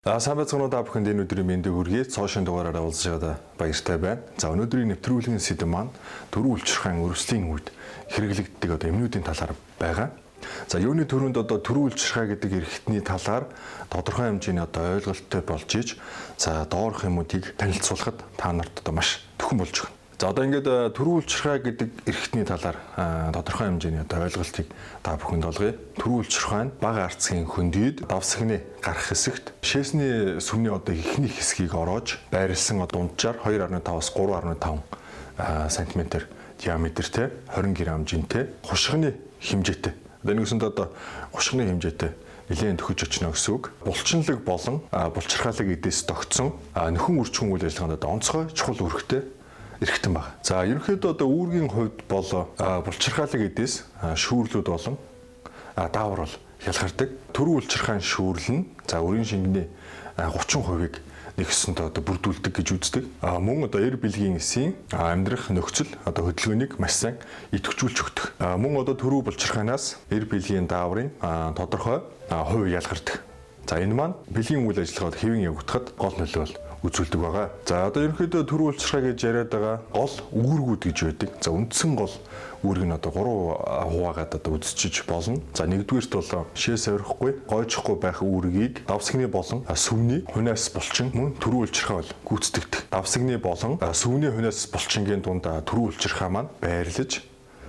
Сайн байцгаана уу бүхэнд энэ өдрийн мэндийг хүргэе. Цоошин дугаараараа уулзчаад баяртай байна. За өнөөдрийн нэвтрүүлгийн сэдэв маань төрийн үйлчилгааны өрсөлийн үед хэрэглэгддэг эмнүүдийн талаар байгаа. За юуны төрөнд төрийн үйлчилгаа гэдэг эрхтний талаар тодорхой хэмжээний ойлголттой болж иж за доорх юмуудыг танилцуулахад та нарт маш төхөн болж байна. За ингээд төрийн үйлчилгаа гэдэг эрхтний талаар тодорхой хэмжээний ойлголтыг та бүхэнд олгоё. Төрийн үйлчилгаа нь бага арцгийн хөндөд давсагны гарах хэсэгт шээсний сүмний ихний хэсгийг ороож байрлсан дунджаар 2.5-аас 3.5 см диаметртэй 20 г хэмжээтэй хушгины хэмжээтэй. Нэгсэнд хушгины хэмжээтэй нэлээд төхөж очно гэсэн үг. Булчинлаг болон булчирхаалаг эдээс тогтсон нөхөн үржихэн үйл ажиллагаанд онцгой чухал үүрэгтэй эрхтэн байна. За ерөнхийдөө үүргийн хувьд бол булчирхаалаг эдээс шүүрлүүд болон даавар бол хялгардаг. Төрийн үйлчилгааны шүүрэл нь за өрийн шингэний 30%-ийг нэгсэнд бүрдүүлдэг гэж үздэг. Мөн эр бэлгийн эсийн амьдрах нөхцөл хөдөлгөөнийг маш сайн идэвхжүүлж өгдөг. Мөн төрийн булчирхаанаас эр бэлгийн дааврын тодорхой хувь ялгардаг. За энэ маань бэлгийн үйл ажиллагааг хэвэн явагдахад гол нөлөөлөл үзүүлдэг байгаа. За ерөнхийдөө төрийн үйлчилгаа гэж яриад байгаа гол үүргүүд гэж байдаг. За үндсэн гол үүрэг нь 3 хуваагаад үзчихэж болно. За нэгдүгээрт бол шээс авихгүй, гойжихгүй байх үүргийг давсагны болон сүмний хунаас булчин мөн төрийн үйлчилгаа бол гүйцэтгэдэг. Давсагны болон сүмний хунаас булчингийн дунд төрийн үйлчилгаа маань байрлаж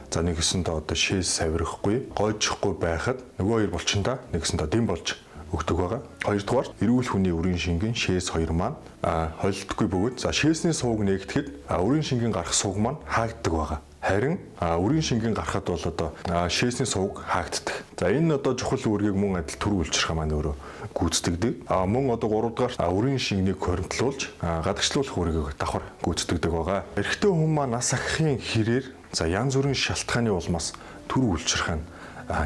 за нэгсэндээ шээс авихгүй, гойжихгүй байхад нөгөө хоёр булчиндаа нэгсэндээ дэм болж өгдөг байгаа. Хоёрдугаар эрүүл хүний өрийн шингэн шээс 2 маань холилдоггүй бөгөөд за шээсний сувг нэгтгэхэд өрийн шингэн гарах сувг маань хаагддаг байгаа. Харин өрийн шингэн гарахад бол шээсний сувг хаагддаг. За энэ чухал үүргийг мөн адил төрийн үйлчилгаа маань өөрөө гүйцэтгэдэг. Мөн 3 дугаар өрийн шингэнийг хоригдлуулж гадагшлуулах үүргийг давхар гүйцэтгэдэг байгаа. Эрэгтэй хүн маань нас ахихын хэрээр за янз бүрийн шалтгааны улмаас төрийн үйлчилгаа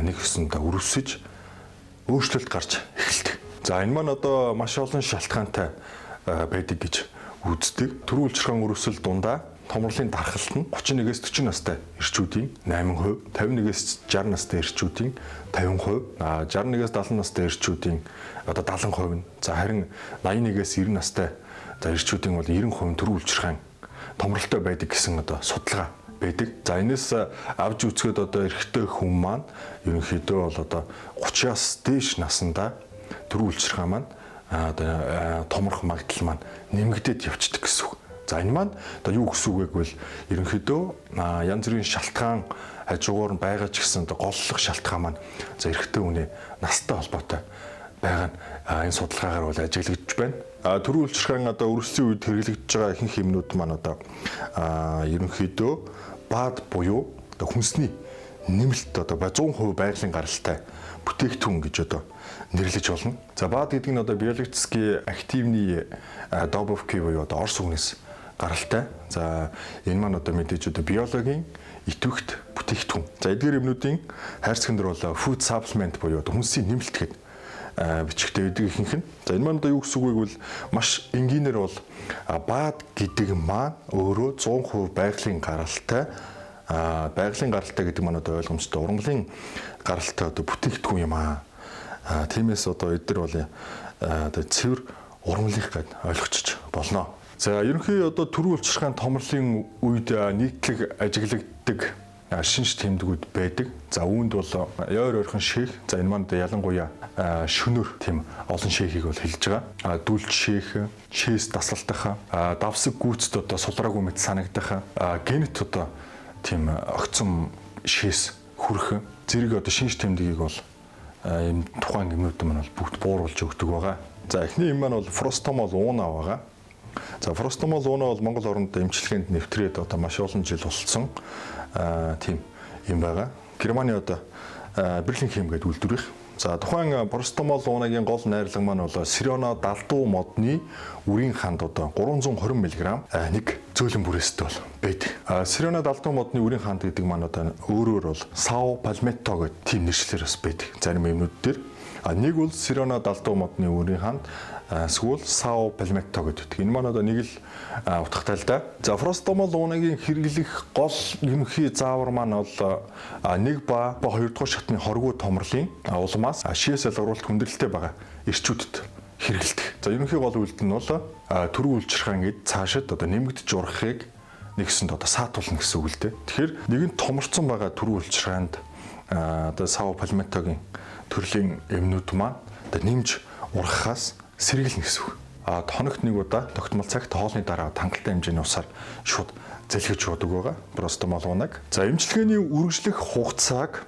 нэг хэсэнд өрөвсөж өөрчлөлт гарч эхэлдэг. За энэ маань маш олон шалтгаантай байдаг гэж үздэг. Төрийн үйлчилгааны өрөвсөл дундаа томрлын дархалт нь 31-ээс 40 настай эрчүүдийн 8%, 51-ээс 60 настай эрчүүдийн 50%, 61-ээс 70 настай эрчүүдийн 70%, за харин 81-ээс 90 настай эрчүүдийн бол 90% төрийн үйлчилгааны томролтой байдаг гэсэн судалгаа байдаг. За энэс авч үзэхэд эрэгтэй хүн маань ерөнхийдөө бол 30-аас дээш наснда төрийн үйлчилгаа маань томрох магадлал маань нэмэгдээд явцдаг гэсэн үг. За энэ маань юу гэсэн үг вэ гэвэл ерөнхийдөө янз бүрийн шалтгаан хажуугаар нь байгаа ч гэсэн голлох шалтгаан маань за эрэгтэй хүний настай холбоотой байгаа нь энэ судалгаагаар бол ажиглагдж байна. Төрийн үйлчилгааны өрсөлийн үед хэрэглэгдэж байгаа ихэнх юмнууд маань ерөнхийдөө баад буюу хүнсний нэмэлт 100% байгалийн гаралтай бүтээгдэхүүн гэж нэрлэж болно. За баад гэдэг нь биологически активны добавки буюу орс үгнээс гаралтай. За энэ маань мэдээж биологийн идэвхт бүтээгдэхүүн. За эдгээр юмнуудын хайрцагт бол food supplement буюу хүнсний нэмэлт гэдэг бичгтэй байдаг ихэнх нь. За энэ маань юу гэсэн үг вэ гэвэл маш энгийнээр бол баад гэдэг маань өөрөө 100% байгалийн гаралтай гэдэг маань ойлгомжтой ургамлын гаралтай бүтээгдэхүүн юм аа. Тиймээс эдгээр бол цэвэр ургамлыг гээд ойлгочих болно. За ерөнхий төрийн үйлчилгааны томрлын үед нийтлэг ажиглагддаг шинж тэмдгүүд байдаг. За үүнд бол ойр ойрхон шээх. За энэ манд ялангуяа шөнөр тийм олон шээхийг бол хэлж байгаа. Дүлж шээх, шээс дасалтах, давсаг гүйцэд сулраагүй мэт санагдах, генет тийм огцом шээс хүрэх зэрэг шинж тэмдгийг бол энэ тухайн гэмнүүд маань бүгд бууруулж өгдөг байгаа. За эхний юм маань бол фростомол ууна байгаа. За фростомол ууна бол Монгол оронд эмчилгээнд нэвтрээд маш олон жил болсон тийм юм байгаа. Германы Берлин хем гэдэг үйлдвэрийнх. За тухайн фростомол уунагийн гол найрлага маань бол Сирона далдуу модны үрийн ханд 320 мг нэг зөөлөн бүрээстэй бол байдаг. Сирона далдуу модны үрийн ханд гэдэг маань өөрөөр бол Сао Пальметто гэдэг тийм нэршлэр бас байдаг. Зарим юмнууд дээр нэг бол Сирона далдуу модны үрийн ханд эсвэл Сао Пальметто гэдэг. Энэ маань нэг л утгатай л да. За фростомол уунагийн хэрэглэх гол ерөнхий заавар маань бол 1 ба 2 дугаар шатны хоригуу томрлын улмаас шээс ялгаруулалт хүндрэлтэй байгаа эрчүүдэд хэрэгэлдэг. За ерөнхий гол үйлдэл нь бол төрийн үйлчилгаан гээд цаашид одоо нэмэгдэж урахыг нэгсэнд одоо саатуулна гэсэн үг л дээ. Тэгэхээр нэгэн томорцсон байгаа төрийн үйлчилгаанд одоо Сао Палментогийн төрлийн эмнүүд маань одоо нэмж урахаас сэргийлнэ гэсэн үг. Хоногт нэг удаа тогтмол цагт хоолны дараа хангалттай хэмжээний усаар шууд залхиж уудаг байгаа. Простомол унаг. За эмчилгээний үргэлжлэх хугацааг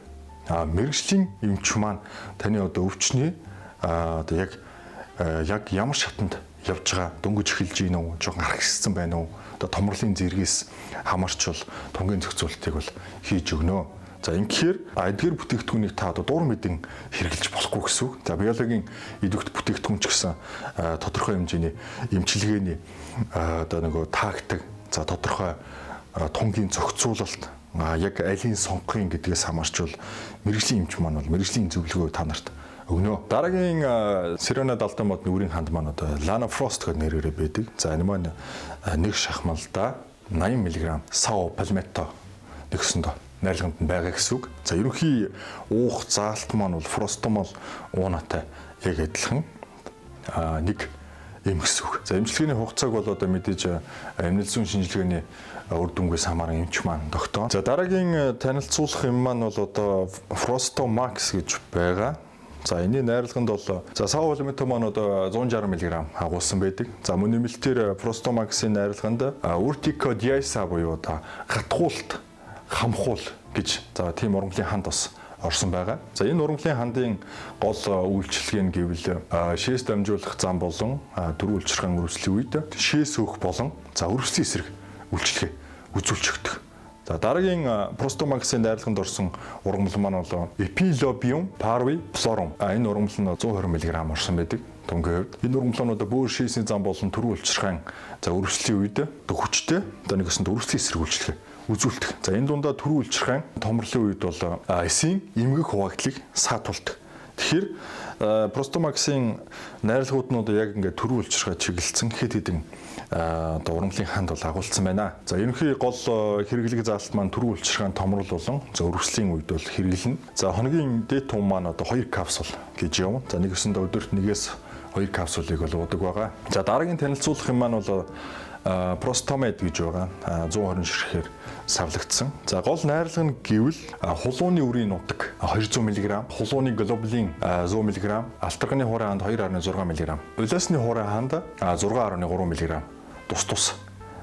мэрэгжлийн эмч маань таны одоо өвчний одоо яг ямар шатанд явж байгаа дөнгөж эхэлж гин үү, жоохон архиссан байна уу? Одоо томрлын зэргээс хамаарчвал тунгийн зохицуултыг бол хийж өгнө. За ингэхээр эдгээр бүтээгдэхүүнийг та одоо дуур мэдэн хэрэглэж болохгүй гэсэн үг. За биологийн идэвхтэй бүтээгдэхүүн ч гэсэн тодорхой хэмжээний эмчилгээний одоо нөгөө тактик, за тодорхой тунгийн зохицуулалт яг алийн сонгохын гэдгээс хамаарчвал мэрэгжлийн эмч маань бол мэрэгжлийн зөвлөгөө та нарт өгнө. Дараагийн Серена Далдан модны үрийн ханд маань одоо Lana Frost гэдэг нэрээр байдаг. За энэ маань нэг шахмалда 80 мг Сао Палметто нэгсэнд найрлаганд нь байгаа гэсэн үг. За ерөнхий уух заалт маань бол Фростомол уунатай яг адилхан нэг эм гэсэн үг. За эмчилгээний хугацааг бол одоо мэдээж амнил зүүн шинжилгээний үр дүнгээс хамааран эмч маань тогтоон. За дараагийн танилцуулах юм маань бол одоо Frostomax гэж байгаа. За энэний найрлаганд бол за Сао Палметто маань одоо 160 мг агуулсан байдаг. За мөн нэмэлтээр Frostomax-ийн найрлаганд Urticodiaza буюу одоо гатгуулт хамхуул гэж за тийм ургамлын ханд бас орсон байгаа. За энэ ургамлын хандын гол үйлчилгээ нь гэвэл шээс дамжуулах зам болон дөрвөн үйлчилгаан үргэлжлэх үед шээс өөх болон за өрөвслийн эсрэг үйлчилгээ үзүүлчихдэг. За дараагийн Prostomax-ийн найрлаганд орсон ургамал маань бол Epilobium parviflorum. Энэ ургамал нь 120 мг орсон байдаг. Тунгийн хувьд энэ ургамлууд бөөр шээсний зам болон төрийн үйлчилгаан за өрөвслийн үед хүчтэй одоо нэгсэнд өрөвслийн эсрэг үйлчилгээ үзүүлдэг. За энэ дундаа төрийн үйлчилгаан томрлын үед бол эсийн эмгэх хуваагдлыг саатуулдаг. Тэгэхээр Prostomax-ийн найрлагууд нь одоо яг ингээд төрийн үйлчилгаа чиглэлсэн хэд хэдэн одоо ургамлын ханд бол агуулсан байна. За ерөнхий гол хэрэглэг заалт маань төрийн үйлчилгаан томрол болон за өрөвслийн үед бол хэрэглэнэ. За хоногийн дээд тум маань одоо 2 капсул гэж явна. За нэгэсэндээ өдөрт 1-2 капсулыг бол уудаг байгаа. За дараагийн танилцуулах юм маань бол Prostomed гэж байгаа. 120 ширхээр савлагдсан. За гол найрлага нь гэвэл хулууны үрийн нутаг 200 мг, хулууны глобулин 100 мг, алтарганы хуурай ханд 2.6 мг, улаасны хуурай ханд 6.3 мг тус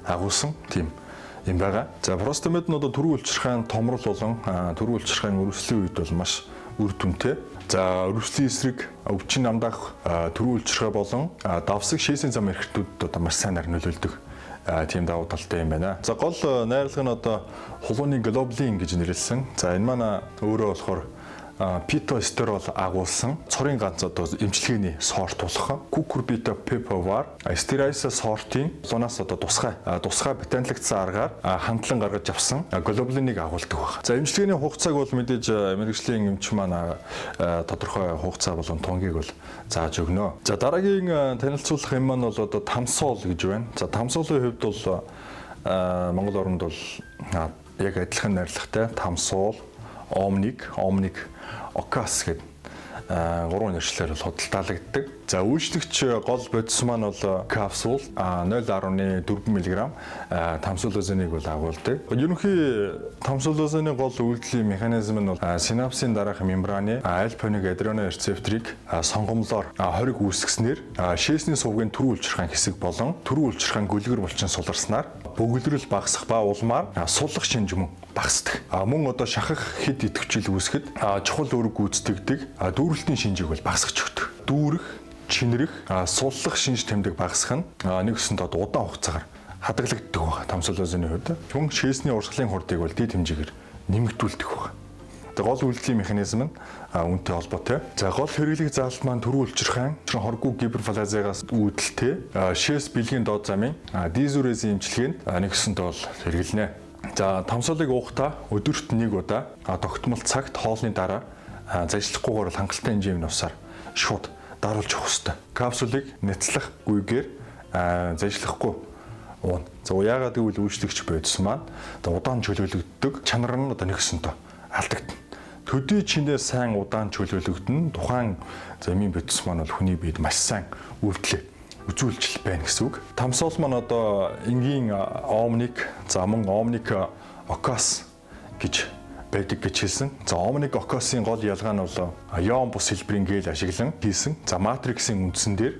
агуулсан тийм юм байгаа. За Prostomed нь одоо төрийн үйлчилгаан томрол болон төрийн үйлчилгаан өрөвслийн үед бол маш үр дүнтэй. За өрөвслийн эсрэг өвчин намдаах төрийн үйлчилгээ болон давсаг шээсийн зам эрхтүүдэд одоо маш сайн нөлөөлдөг тийм давуу талтай юм байна. За гол найрлага нь одоо хулууны глобулин гэж нэрлсэн. За энэ маань өөрөө болохоор питоэстерол агуулсан цорын ганц одоо эмчилгээний сорт болох Cucurbita pepovar Asterisa сортын хулуунаас одоо тусгай ботанилогдсон аргаар хандлан гаргаж авсан глобулиныг агуулдаг байна. За эмчилгээний хугацааг бол мэдээж мэрэгжлийн эмч маань тодорхой хугацаа болон тунгийг бол зааж өгнө. За дараагийн танилцуулах юм маань бол одоо Tamsol гэж байна. За Tamsol-ийн хувьд бол Монгол оронд бол яг адилхан найрлагатай Tamsol, Omnic, Ocas гэдэг гурван нэршлэр бол худалдаалагддаг. За үйлчлэгч гол бодис маань бол капсул 0.4 мг тамсулозиныг бол агуулдаг. Ерөнхий тамсулозины гол үйлдлийн механизм нь бол синапсын дараах мембраны альпоник адренорецепторыг сонгомлоор хориг үүсгэснээр шээсний сувгийн төрийн үйлчилгаан хэсэг болон төрийн үйлчилгаан гүлгэр булчин суларснаар бөгөлрөл багасах ба улмаар суллах шинж мөн багасдаг. Мөн одоо шахах хэд идэвхжил үүсгэхэд чухал үүрэг гүйцэтгэдэг дүүрэлтийн шинжийг бол багасгаж өгдөг. Дүүрэх, чинрэх, суллах шинж тэмдэг багасгах нь нэгсэнд одоо удаан хугацаагаар хадгалагддаг байна. Тамсулозины хувьд мөн шээсний урсгалын хурдыг бол дээд хэмжээгээр нэмэгдүүлдэг байна. Тэгээ гол үйлдлийн механизм нь үүнтэй холбоотой. За гол хэрэглэх заалт маань төрийн үйлчилгаан, хоргүй гиперплазиагаас үүдэлтэй шээс бэлгийн доод замын дизурезийн эмчилгээнд нэгсэнд бол хэрэглэнэ. За тамсуулыг уухдаа өдөрт 1 удаа тогтмол цагт хоолны дараа зажлахгүйгээр бол хангалттай хэмжээний усаар шууд даруулж явах хэрэгтэй. Капсулыг няцлах гүйгээр зажлахгүй уун. За яагаад гэвэл үйлчлэгч бодис маань удаан чөлөөлөгддөг чанар нь одоо нэгсэнтэй алдагдана. төдий чинээ сайн удаан чөлөөлөгдөн тухайн замын бодис маань бол хүний биед маш сайн үйлдэл үзүүлжил байна гэсэн үг. Тамсол маань одоо энгийн омник, за мөн омник окас гэж байдаг гэж хэлсэн. За омник окасын гол ялгаа нь бол ион бус хэлбэрийн гээл ашиглан хийсэн. За матриксийн үндсэн дээр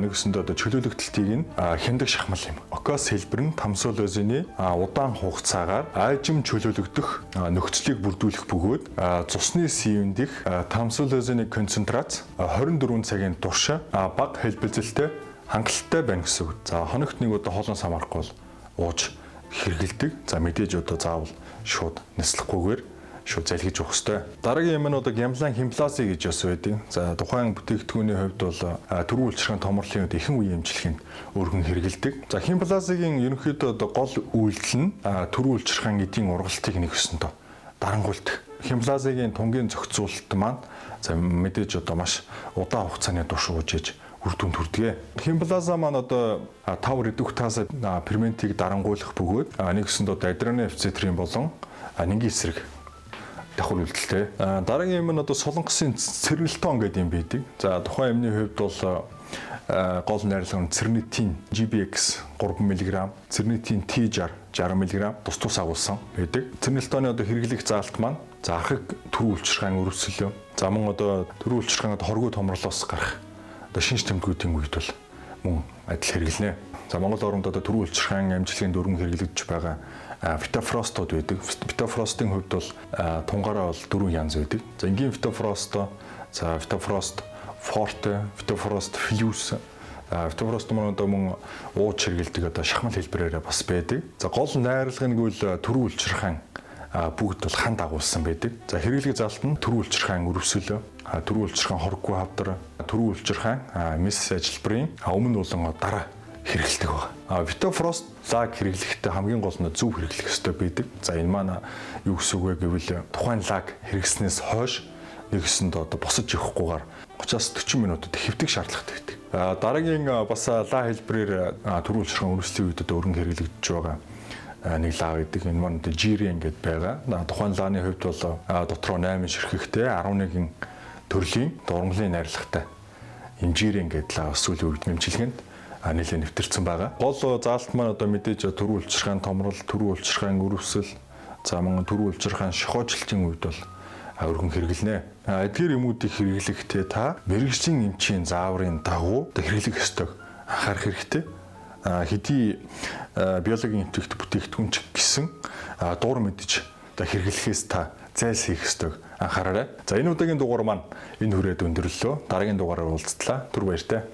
нэгсэндээ одоо чөлөөлөгдөлтийг нь хяндаг шахмал юм. Окас хэлбэр нь тамсол өзөний удаан хугацаагаар айжим чөлөөлөгдөх нөхцөлийг бүрдүүлэх бөгөөд цусны сивэнд их тамсол өзөний концентрац 24 цагийн турш бага хэлбэлзэлтэй хангалттай байна гэсэн үг. За хоногт нэг удаа хоолноос хамаарахгүй бол ууж хэрэгэлдэг. За мэдээж одоо заавал шууд нислахгүйгээр шууд залгиж уух хэрэгтэй. Дараагийн юм нь одоо гямлан химплази гэж бас байдаг. За тухайн бүтээгдэхүүний хувьд бол төрийн үйлчилгээний томрлын үед ихэнх үеийн эмчилгээнд өргөн хэрэгэлдэг. За химплазигийн ерөнхийдөө одоо гол үйлдэл нь төрийн үйлчилгээний эдийн ургалтыг нэгсэндээ дарангуйлдаг. Химплазигийн тунгийн зохицуулалт маань за мэдээж одоо маш удаан хугацааны турш ууж иж үр дүнд хүрдэг. Химплаза маань одоо 5 редуктаз ферментийг дарангуйлах бөгөөд нэгсэнд одоо адреналин эфцетрин болон нэгэн эсрэг давхар үйлдэлтэй. Дараагийн юм нь одоо солонгосын цэрнэлтон гэдэг юм байдаг. За тухайн юмны хувьд бол гол найрлага нь цернитин GBX 3 мг, цернитин T60 60 мг тус тус агуулсан байдаг. Цернэлтоны одоо хэрэглэх заалт маань за архаг төрийн үйлчилгээний өрөвсөлөө. За мөн одоо төрийн үйлчилгээний хоргүй томрлоос гарах одоо шинж тэмдгүүдийн үед бол мөн адил хэрэглэнэ. За Монгол оронд одоо төрийн үйлчилгээний амжилтын дөрвөн хэрэглэгдэж байгаа фитофростууд байдаг. Фитофростын хувьд бол тунгаараа бол дөрвөн янз байдаг. За энгийн фитофрост, за фитофрост форте, фитофрост фьюс, фитофрост маань одоо мөн ууж хэрэглэдэг одоо шахмал хэлбэрээр бас байдаг. За гол найрлага нь гэвэл төрийн үйлчилгээний бүгд бол ханд агуулсан байдаг. За хэрэглэх заалт нь төрийн үйлчилгээний өрөвсөлөө, төрийн үйлчилгээний хоргүй хавдар, төрийн үйлчилгээний мис ажилбарын өмнө болон дараа хэрэглэдэг байна. Фитофрост лаг хэрэглэхдээ хамгийн гол нь зөв хэрэглэх ёстой байдаг. За энэ маань юу гэсэн үг вэ гэвэл тухайн лаг хэрэгснээс хойш нэгсэнд одоо босож явахгүйгээр 30-40 минутад хэвтэх шаардлагатай байдаг. Дараагийн бас ла хэлбэрээр төрийн үйлчилгээний өрөвслийн үед одоо өргөн хэрэглэгдэж байгаа нэг лаа гэдэг. Энэ маань жирен гэдээ байгаа. Тухайн лааны хувьд бол дотроо 8 ширхэгтэй 11 төрлийн дурмлын найрлагатай энэ жирен гэдэг лаа сүүлийн үед нэмжлэгэнд нэлээд нэвтэрсэн байгаа. Гол заалт маань одоо мэдээж төрийн үйлчилгээний томрол, төрийн үйлчилгээний өрөвсөл, за мөн төрийн үйлчилгээний шохоожилтын үед бол өргөн хэрэглэнэ. Эдгээр юмуудыг хэрэглэхдээ та мэрэгжлийн эмчийн зааврын дагуу хэрэглэх ёстойг анхаарах хэрэгтэй. Хэдий биологийн эмчилгээ бүтээгдэхүүн ч гэсэн дуур мэдж хэрэглэхээс та зайлсхийх ёстойг анхаараарай. За энэ удаагийн дугаар маань энэ хүрээд өндөрлөө. Дараагийн дугаараар уулзтлаа. Түр баяртай.